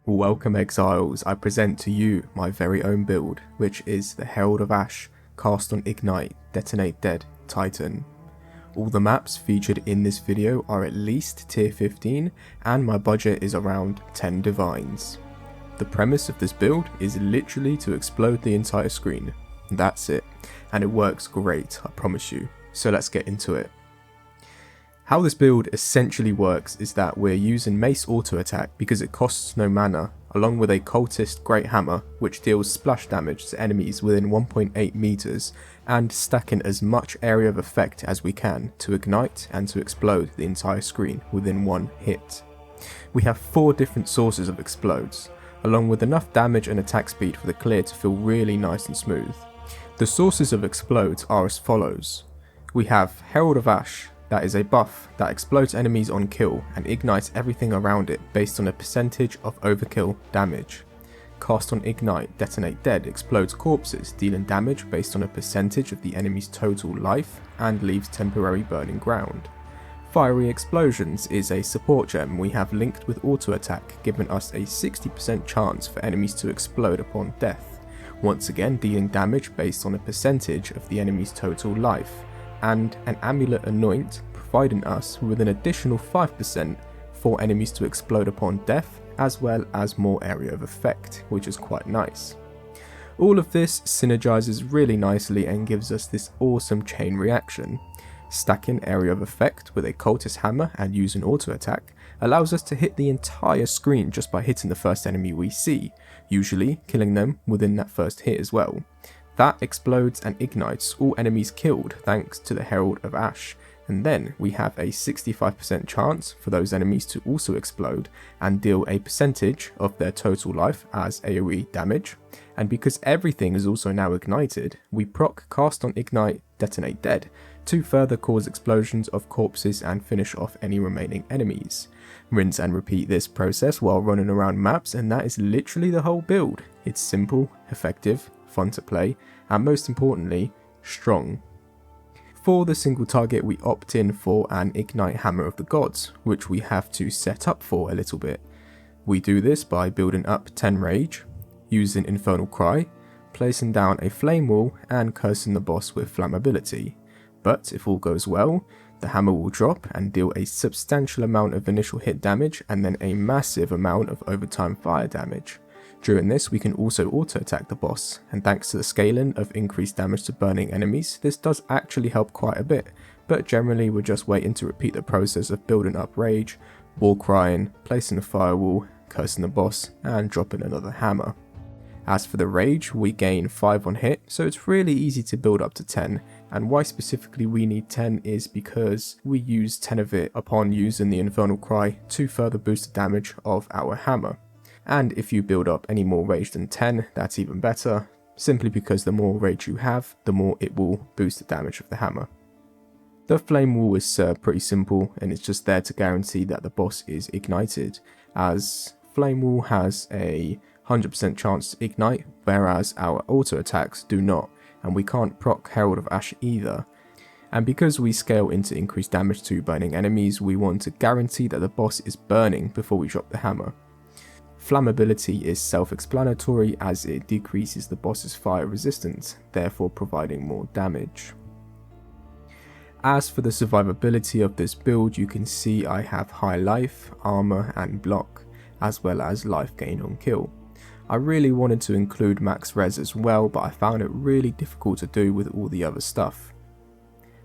Welcome exiles, I present to you my very own build, which is the Herald of Ash, cast on Ignite, Detonate Dead, Titan. All the maps featured in this video are at least tier 15 and my budget is around 10 divines. The premise of this build is literally to explode the entire screen. That's it, and it works great, I promise you. So let's get into it. How this build essentially works is that we're using mace auto attack because it costs no mana, along with a Cultist Greathammer which deals splash damage to enemies within 1.8 meters and stacking as much area of effect as we can to ignite and to explode the entire screen within one hit. We have 4 different sources of explodes, along with enough damage and attack speed for the clear to feel really nice and smooth. The sources of explodes are as follows. We have Herald of Ash. That is a buff that explodes enemies on kill and ignites everything around it based on a percentage of overkill damage. Cast on Ignite, Detonate Dead explodes corpses, dealing damage based on a percentage of the enemy's total life and leaves temporary burning ground. Fiery Explosions is a support gem we have linked with auto attack, giving us a 60% chance for enemies to explode upon death, once again dealing damage based on a percentage of the enemy's total life. And an Amulet Anoint, providing us with an additional 5% for enemies to explode upon death, as well as more area of effect, which is quite nice. All of this synergizes really nicely and gives us this awesome chain reaction. Stacking area of effect with a Cultist Hammer and using auto attack allows us to hit the entire screen just by hitting the first enemy we see, usually killing them within that first hit as well. That explodes and ignites all enemies killed thanks to the Herald of Ash, and then we have a 65% chance for those enemies to also explode and deal a percentage of their total life as AoE damage. And because everything is also now ignited, we proc Cast on Ignite, Detonate Dead to further cause explosions of corpses and finish off any remaining enemies. Rinse and repeat this process while running around maps, and that is literally the whole build. It's simple, effective, fun to play, and most importantly, strong. For the single target we opt in for an Ignite Hammer of the Gods, which we have to set up for a little bit. We do this by building up 10 rage, using Infernal Cry, placing down a flame wall and cursing the boss with flammability. But if all goes well, the hammer will drop and deal a substantial amount of initial hit damage and then a massive amount of overtime fire damage. During this we can also auto attack the boss, and thanks to the scaling of increased damage to burning enemies, this does actually help quite a bit, but generally we're just waiting to repeat the process of building up rage, war crying, placing the firewall, cursing the boss and dropping another hammer. As for the rage, we gain 5 on hit, so it's really easy to build up to 10, and why specifically we need 10 is because we use 10 of it upon using the Infernal Cry to further boost the damage of our hammer. And if you build up any more rage than 10, that's even better, simply because the more rage you have, the more it will boost the damage of the hammer. The flame wall is pretty simple, and it's just there to guarantee that the boss is ignited, as flame wall has a 100% chance to ignite, whereas our auto attacks do not, and we can't proc Herald of Ash either. And because we scale into increased damage to burning enemies, we want to guarantee that the boss is burning before we drop the hammer. Flammability is self-explanatory as it decreases the boss's fire resistance, therefore providing more damage. As for the survivability of this build, you can see I have high life, armor and block, as well as life gain on kill. I really wanted to include max res as well, but I found it really difficult to do with all the other stuff.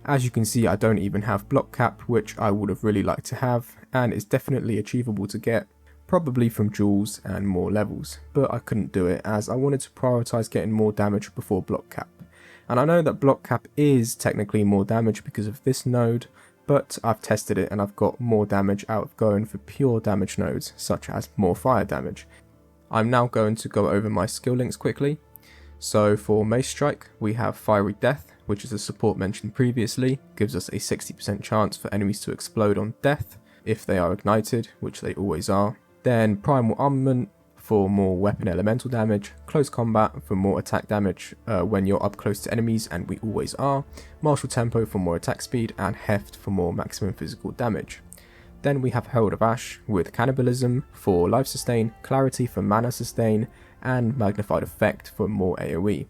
As you can see, I don't even have block cap, which I would have really liked to have, and it's definitely achievable to get, probably from jewels and more levels, but I couldn't do it as I wanted to prioritise getting more damage before block cap. And I know that block cap is technically more damage because of this node, but I've tested it and I've got more damage out of going for pure damage nodes, such as more fire damage. I'm now going to go over my skill links quickly. So for Mace Strike, we have Fiery Death, which is a support mentioned previously, gives us a 60% chance for enemies to explode on death if they are ignited, which they always are. Then Primal Armament for more weapon elemental damage, Close Combat for more attack damage when you're up close to enemies, and we always are, Martial Tempo for more attack speed, and Heft for more maximum physical damage. Then we have Herald of Ash with Cannibalism for life sustain, Clarity for mana sustain, and Magnified Effect for more AoE.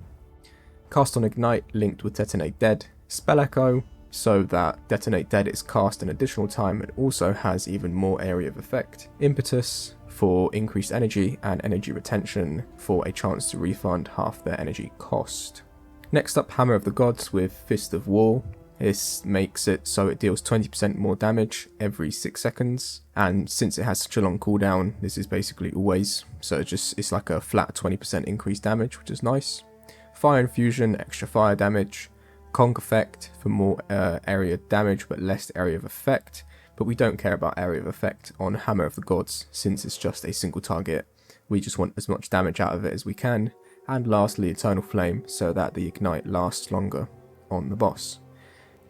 Cast on Ignite linked with Detonate Dead, Spell Echo, so that Detonate Dead is cast an additional time and also has even more area of effect. Impetus for increased energy, and Energy Retention for a chance to refund half their energy cost. Next up, Hammer of the Gods with Fist of War. This makes it so it deals 20% more damage every 6 seconds, and since it has such a long cooldown, this is basically always, so it's like a flat 20% increased damage, which is nice. Fire Infusion, extra fire damage. Conk Effect for more area damage but less area of effect, but we don't care about area of effect on Hammer of the Gods since it's just a single target. We just want as much damage out of it as we can. And lastly, Eternal Flame, so that the ignite lasts longer on the boss.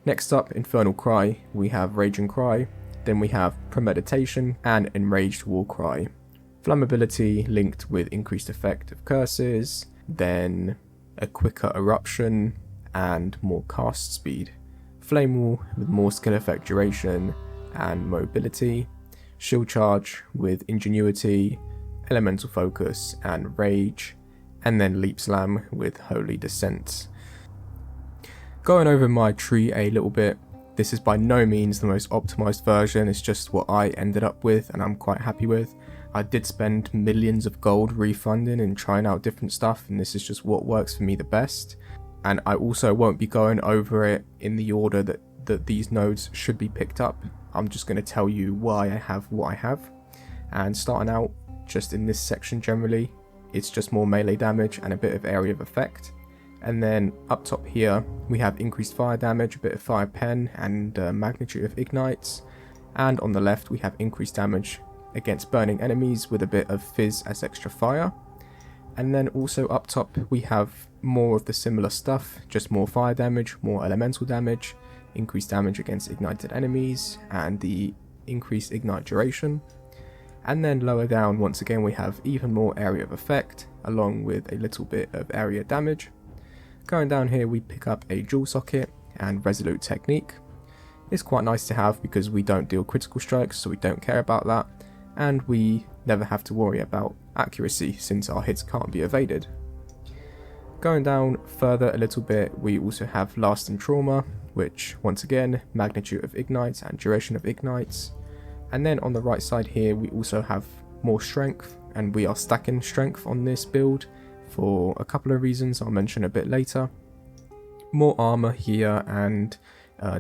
Next up, Infernal Cry, we have Raging Cry, then we have Premeditation and Enraged War Cry. Flammability linked with increased effect of curses, then a quicker eruption and more cast speed. Flame Wall with more skill effect duration and mobility. Shield Charge with Ingenuity, Elemental Focus and Rage, and then Leap Slam with Holy Descent. Going over my tree a little bit, this is by no means the most optimized version, it's just what I ended up with and I'm quite happy with. I did spend millions of gold refunding and trying out different stuff, and this is just what works for me the best. And I also won't be going over it in the order that these nodes should be picked up. I'm just going to tell you why I have what I have. And starting out, just in this section generally, it's just more melee damage and a bit of area of effect. And then up top here, we have increased fire damage, a bit of fire pen, and magnitude of ignites. And on the left, we have increased damage against burning enemies with a bit of fizz as extra fire. And then also up top, we have more of the similar stuff, just more fire damage, more elemental damage, increased damage against ignited enemies, and the increased ignite duration. And then lower down, once again, we have even more area of effect, along with a little bit of area damage. Going down here, we pick up a Jewel Socket and Resolute Technique. It's quite nice to have because we don't deal critical strikes, so we don't care about that, and we never have to worry about accuracy since our hits can't be evaded. Going down further a little bit, we also have Lasting Trauma, which once again, magnitude of ignites and duration of ignites. And then on the right side here, we also have more strength, and we are stacking strength on this build for a couple of reasons I'll mention a bit later. More armor here and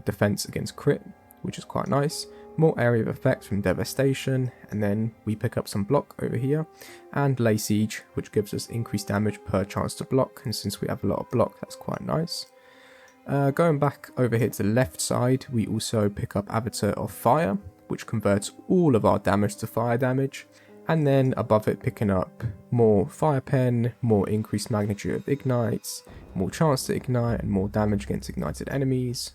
defense against crit, which is quite nice. More area of effect from Devastation, and then we pick up some block over here, and Lay Siege, which gives us increased damage per chance to block, and since we have a lot of block, that's quite nice. Going back over here to the left side, we also pick up Avatar of Fire, which converts all of our damage to fire damage, and then above it picking up more Fire Pen, more increased magnitude of ignites, more chance to ignite, and more damage against ignited enemies.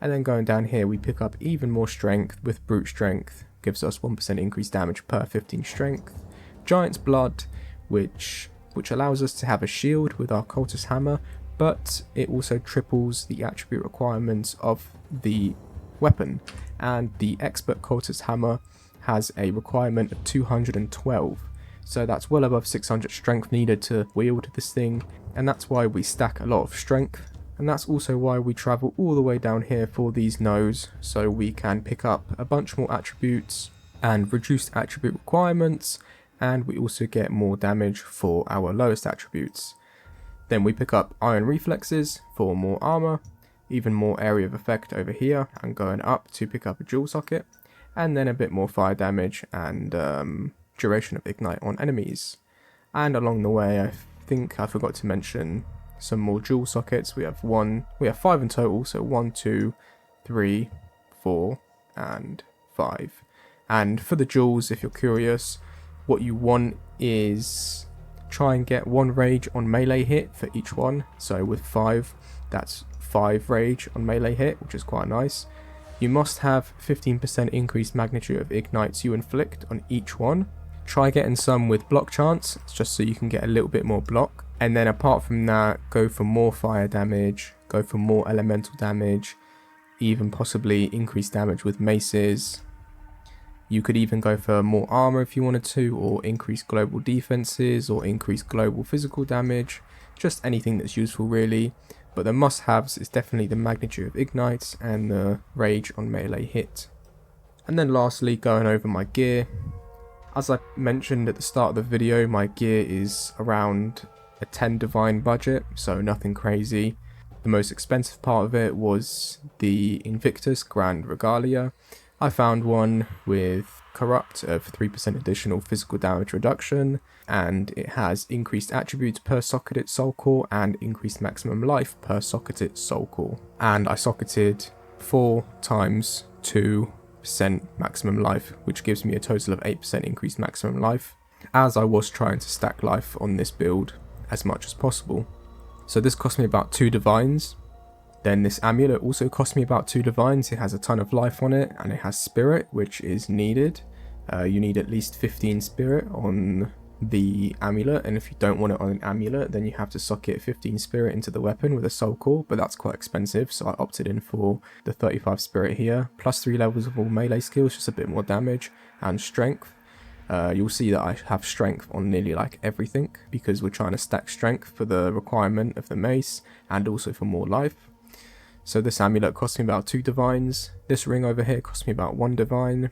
And then going down here, we pick up even more strength with Brute Strength, gives us 1% increased damage per 15 strength. Giant's Blood, which allows us to have a shield with our Cultist Hammer, but it also triples the attribute requirements of the weapon. And the Expert Cultist Hammer has a requirement of 212, so that's well above 600 strength needed to wield this thing, and that's why we stack a lot of strength. And that's also why we travel all the way down here for these nodes, so we can pick up a bunch more attributes and reduced attribute requirements, and we also get more damage for our lowest attributes. Then we pick up Iron Reflexes for more armor, even more area of effect over here, and going up to pick up a Jewel Socket, and then a bit more fire damage and duration of ignite on enemies. And along the way, I think I forgot to mention some more Jewel Sockets. We have 5 in total, so 1, 2, 3, 4, and 5. And for the jewels, if you're curious, what you want is try and get 1 rage on melee hit for each one. So with 5, that's 5 rage on melee hit, which is quite nice. You must have 15% increased magnitude of ignites you inflict on each one. Try getting some with block chance, just so you can get a little bit more block. And then apart from that, go for more fire damage, go for more elemental damage, even possibly increased damage with maces. You could even go for more armor if you wanted to, or increase global defenses, or increase global physical damage, just anything that's useful really. But the must-haves is definitely the magnitude of ignites and the rage on melee hit. And then lastly, going over my gear. As I mentioned at the start of the video, my gear is around a 10 divine budget, so nothing crazy. The most expensive part of it was the Invictus Grand Regalia. I found one with Corrupt of 3% additional physical damage reduction, and it has increased attributes per socketed soul core and increased maximum life per socketed soul core. And I socketed 4 times 2% maximum life, which gives me a total of 8% increased maximum life, as I was trying to stack life on this build as much as possible. So this cost me about 2 divines. Then this amulet also cost me about 2 divines. It has a ton of life on it, and it has spirit, which is needed. You need at least 15 spirit on the amulet, and if you don't want it on an amulet, then you have to socket 15 spirit into the weapon with a soul core, but that's quite expensive, so I opted in for the 35 spirit here, plus 3 levels of all melee skills, just a bit more damage, and strength. You'll see that I have strength on nearly like everything, because we're trying to stack strength for the requirement of the mace, and also for more life. So this amulet cost me about 2 divines, this ring over here cost me about 1 divine.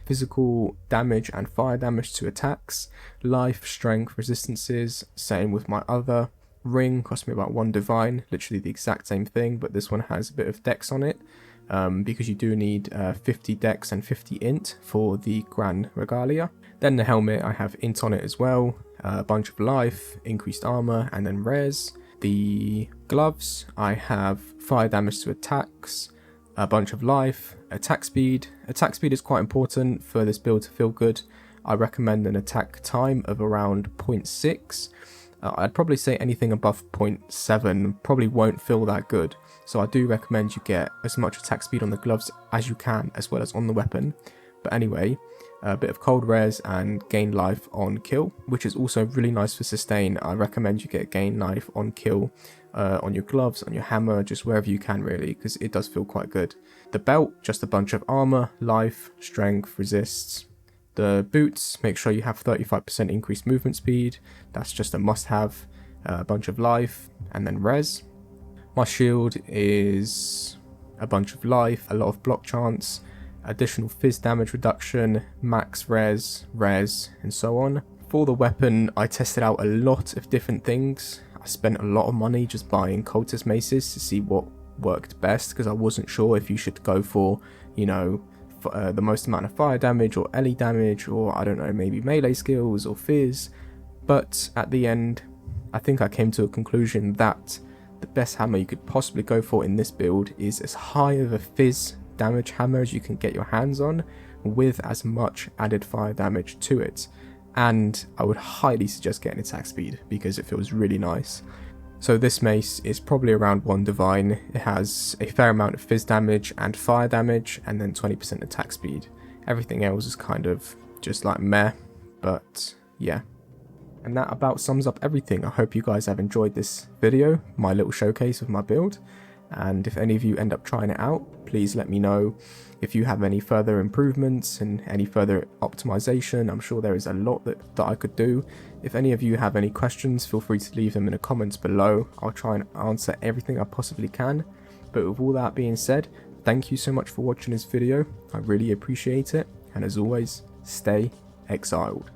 Physical damage and fire damage to attacks, life, strength, resistances, same with my other ring, cost me about 1 divine, literally the exact same thing, but this one has a bit of dex on it, because you do need 50 dex and 50 int for the Grand Regalia. Then the helmet, I have int on it as well, a bunch of life, increased armor, and then res. The gloves, I have fire damage to attacks, a bunch of life, attack speed. Attack speed is quite important for this build to feel good. I recommend an attack time of around 0.6. I'd probably say anything above 0.7 probably won't feel that good. So I do recommend you get as much attack speed on the gloves as you can, as well as on the weapon. But anyway, a bit of cold res and gain life on kill, which is also really nice for sustain. I recommend you get gain life on kill on your gloves, on your hammer, just wherever you can really, because it does feel quite good. The belt, just a bunch of armor, life, strength, resists. The boots, make sure you have 35% increased movement speed, that's just a must have, a bunch of life, and then res. My shield is a bunch of life, a lot of block chance, additional fizz damage reduction, max res, and so on. For the weapon, I tested out a lot of different things. I spent a lot of money just buying cultist maces to see what worked best, because I wasn't sure if you should go for, you know, the most amount of fire damage or LE damage, or I don't know, maybe melee skills or fizz. But at the end, I think I came to a conclusion that the best hammer you could possibly go for in this build is as high of a fizz damage hammer as you can get your hands on, with as much added fire damage to it. And I would highly suggest getting attack speed, because it feels really nice. So this mace is probably around 1 divine. It has a fair amount of fizz damage and fire damage, and then 20% attack speed. Everything else is kind of just like meh, but yeah. And that about sums up everything. I hope you guys have enjoyed this video, my little showcase of my build. And if any of you end up trying it out, please let me know if you have any further improvements and any further optimization. I'm sure there is a lot that I could do. If any of you have any questions, feel free to leave them in the comments below. I'll try and answer everything I possibly can. But with all that being said, thank you so much for watching this video. I really appreciate it. And as always, stay exiled.